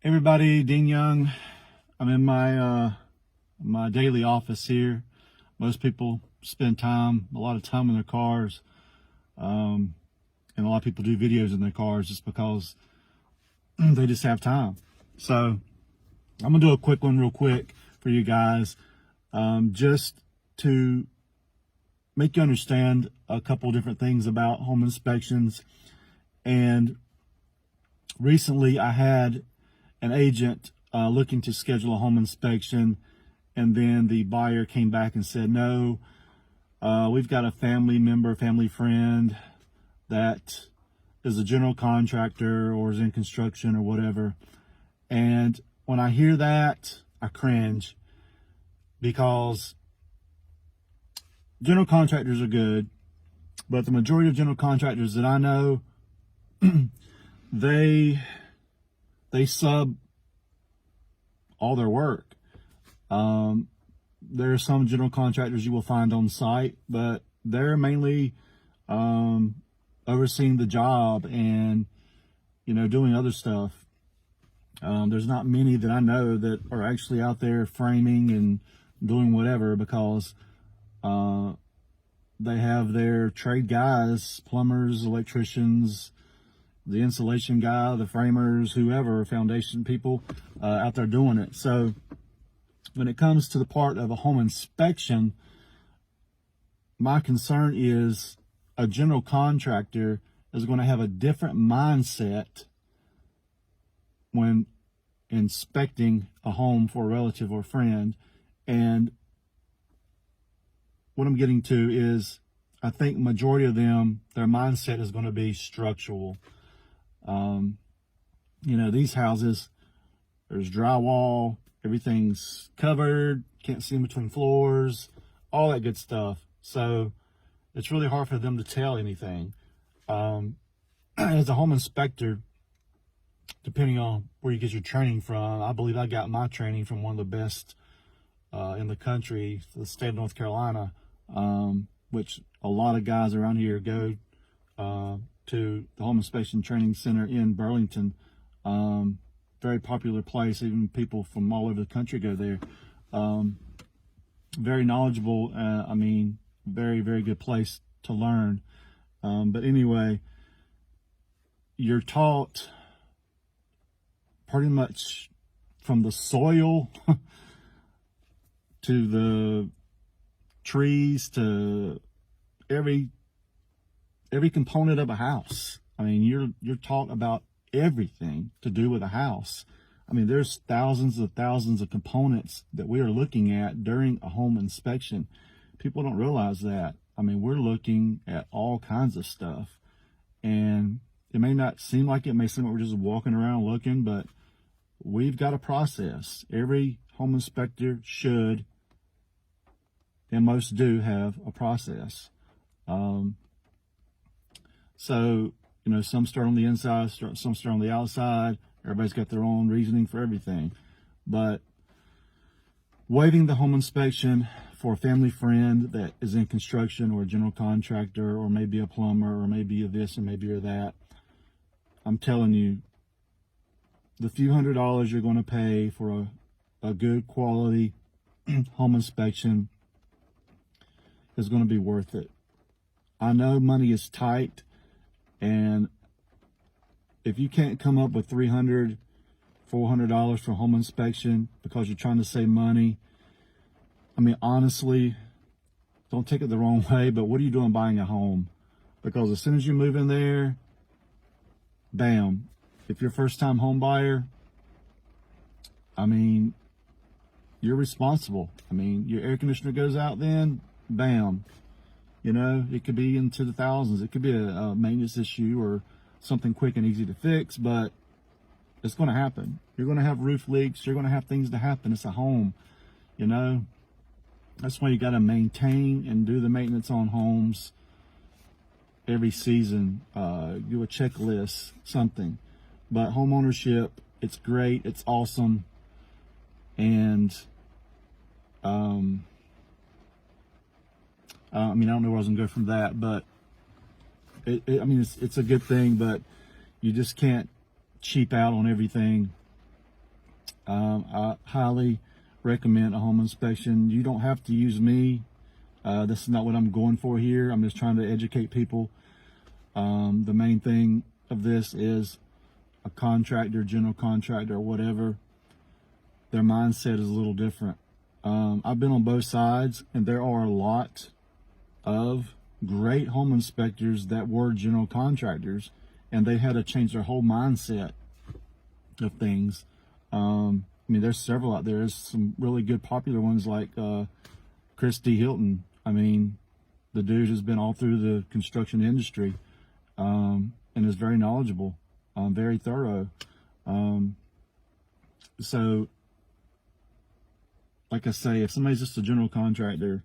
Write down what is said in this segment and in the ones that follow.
Everybody, Dean Young. I'm in my daily office here. Most people spend a lot of time in their cars, and a lot of people do videos in their cars just because they just have time. So I'm gonna do a quick one real quick for you guys, just to make you understand a couple different things about home inspections. And recently I had an agent looking to schedule a home inspection, and then the buyer came back and said, no, we've got a family friend that is a general contractor or is in construction or whatever. And when I hear that, I cringe, because general contractors are good, but the majority of general contractors that I know, they sub all their work. There are some general contractors you will find on site, but they're mainly overseeing the job and, doing other stuff. There's not many that I know that are actually out there framing and doing whatever, because they have their trade guys, plumbers, electricians, the insulation guy, the framers, whoever, foundation people out there doing it. So when it comes to the part of a home inspection, my concern is a general contractor is going to have a different mindset when inspecting a home for a relative or friend. And what I'm getting to is, I think majority of them, their mindset is going to be structural. These houses, there's drywall, everything's covered, can't see in between floors, all that good stuff. So it's really hard for them to tell anything. As a home inspector, depending on where you get your training from, I believe I got my training from one of the best in the country, the state of North Carolina, which a lot of guys around here go to the Home Inspection Training Center in Burlington. Very popular place. Even people from all over the country go there. Very knowledgeable. Very, very good place to learn. But anyway, you're taught pretty much from the soil to the trees to every component of a house. You're taught about everything to do with a house. There's thousands of components that we are looking at during a home inspection. People don't realize that. We're looking at all kinds of stuff, and it may not seem like it. It may seem like we're just walking around looking, but we've got a process. Every home inspector should, and most do, have a process. So, some start on the inside, some start on the outside. Everybody's got their own reasoning for everything. But waiving the home inspection for a family friend that is in construction, or a general contractor, or maybe a plumber, or maybe a this, or maybe a that, I'm telling you, the few $100s you're going to pay for a good quality home inspection is going to be worth it. I know money is tight, and if you can't come up with $300, $400 for home inspection because you're trying to save money, honestly, don't take it the wrong way, but what are you doing buying a home? Because as soon as you move in there, bam, if you're a first-time home buyer, you're responsible. Your air conditioner goes out, then bam. It could be into the thousands. It could be a maintenance issue or something quick and easy to fix, but it's going to happen. You're going to have roof leaks. You're going to have things to happen. It's a home, That's why you got to maintain and do the maintenance on homes every season. Do a checklist, something. But home ownership, it's great. It's awesome. And I don't know where I was gonna go from that, but it's a good thing, but you just can't cheap out on everything I highly recommend a home inspection. You don't have to use me. This is not what I'm going for here. I'm just trying to educate people. The main thing of this is a contractor, general contractor, or whatever, their mindset is a little different. I've been on both sides, and there are a lot of great home inspectors that were general contractors, and they had to change their whole mindset of things. I mean, there's several out there. There's some really good popular ones like Chris D. Hilton. I mean, the dude has been all through the construction industry, and is very knowledgeable, very thorough. So, like I say, if somebody's just a general contractor,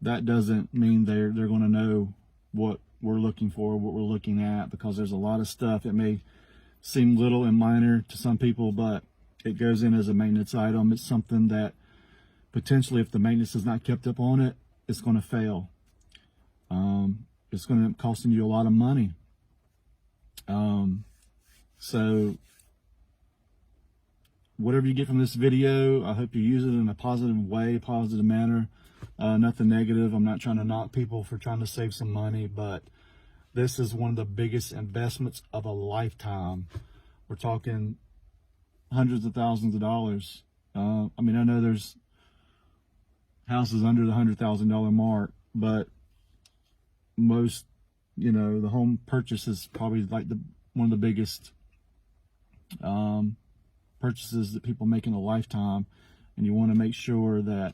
that doesn't mean they're going to know what we're looking for, what we're looking at, because there's a lot of stuff. It may seem little and minor to some people, but it goes in as a maintenance item. It's something that potentially, if the maintenance is not kept up on it, it's going to fail. It's going to end up costing you a lot of money. So whatever you get from this video, I hope you use it in a positive way, positive manner, nothing negative. I'm not trying to knock people for trying to save some money, but this is one of the biggest investments of a lifetime. We're talking hundreds of thousands of dollars. I mean, I know there's houses under the $100,000 mark, but most, the home purchase is probably like one of the biggest purchases that people make in a lifetime, and you want to make sure that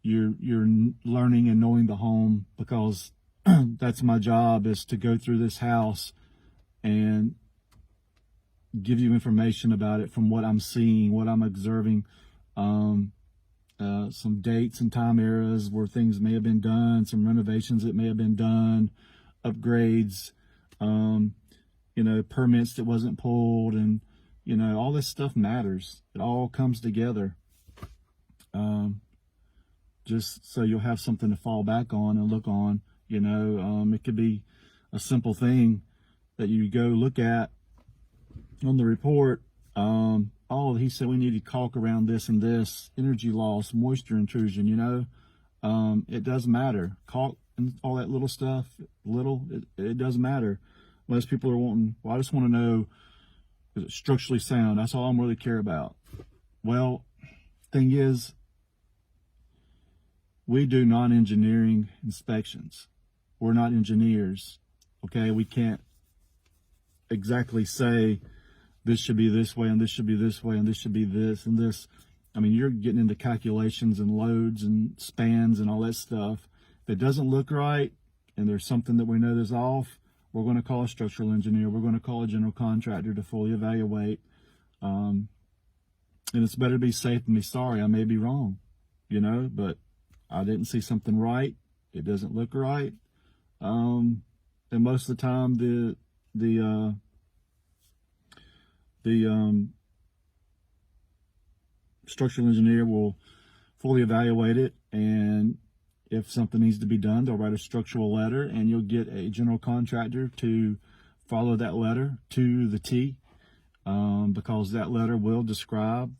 you're learning and knowing the home, because that's my job, is to go through this house and give you information about it from what I'm seeing, what I'm observing, some dates and time eras where things may have been done, some renovations that may have been done, upgrades, permits that wasn't pulled, and all this stuff matters. It all comes together. Just so you'll have something to fall back on and look on. It could be a simple thing that you go look at on the report. Oh, he said we needed caulk around this and this, energy loss, moisture intrusion, it does matter. Caulk and all that little stuff, it does matter. Most people are wanting, well, I just want to know, is it structurally sound? That's all I really care about. Well, thing is, we do non-engineering inspections. We're not engineers, okay? We can't exactly say this should be this way and this should be this way and this should be this and this. I mean, you're getting into calculations and loads and spans and all that stuff. If it doesn't look right and there's something that we know is off, we're going to call a structural engineer. We're going to call a general contractor to fully evaluate. And it's better to be safe than be sorry. I may be wrong, but I didn't see something right. It doesn't look right. And most of the time, the structural engineer will fully evaluate it, and if something needs to be done, they'll write a structural letter, and you'll get a general contractor to follow that letter to the T, because that letter will describe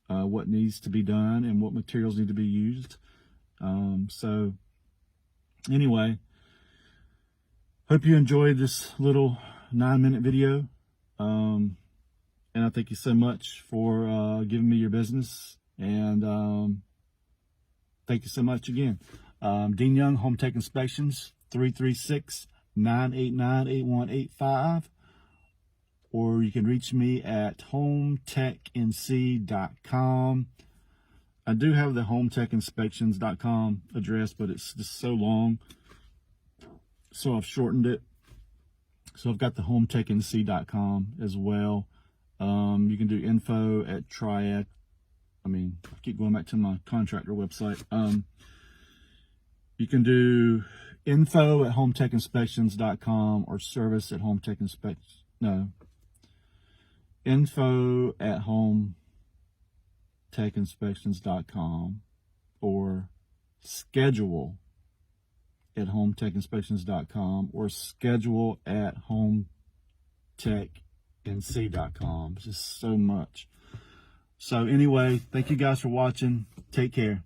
what needs to be done and what materials need to be used. So anyway, hope you enjoyed this little 9-minute video. And I thank you so much for giving me your business. And thank you so much again. Dean Young, Home Tech Inspections, 336-989-8185. Or you can reach me at hometechnc.com. I do have the hometechinspections.com address, but it's just so long, so I've shortened it. So I've got the hometechnc.com as well. You can do info at Triad. I keep going back to my contractor website. You can do info at hometechinspections.com or service at hometechinspections. No. Info at hometechinspections.com or schedule at hometechinspections.com or schedule at hometechnc.com. Just so much. So anyway, thank you guys for watching. Take care.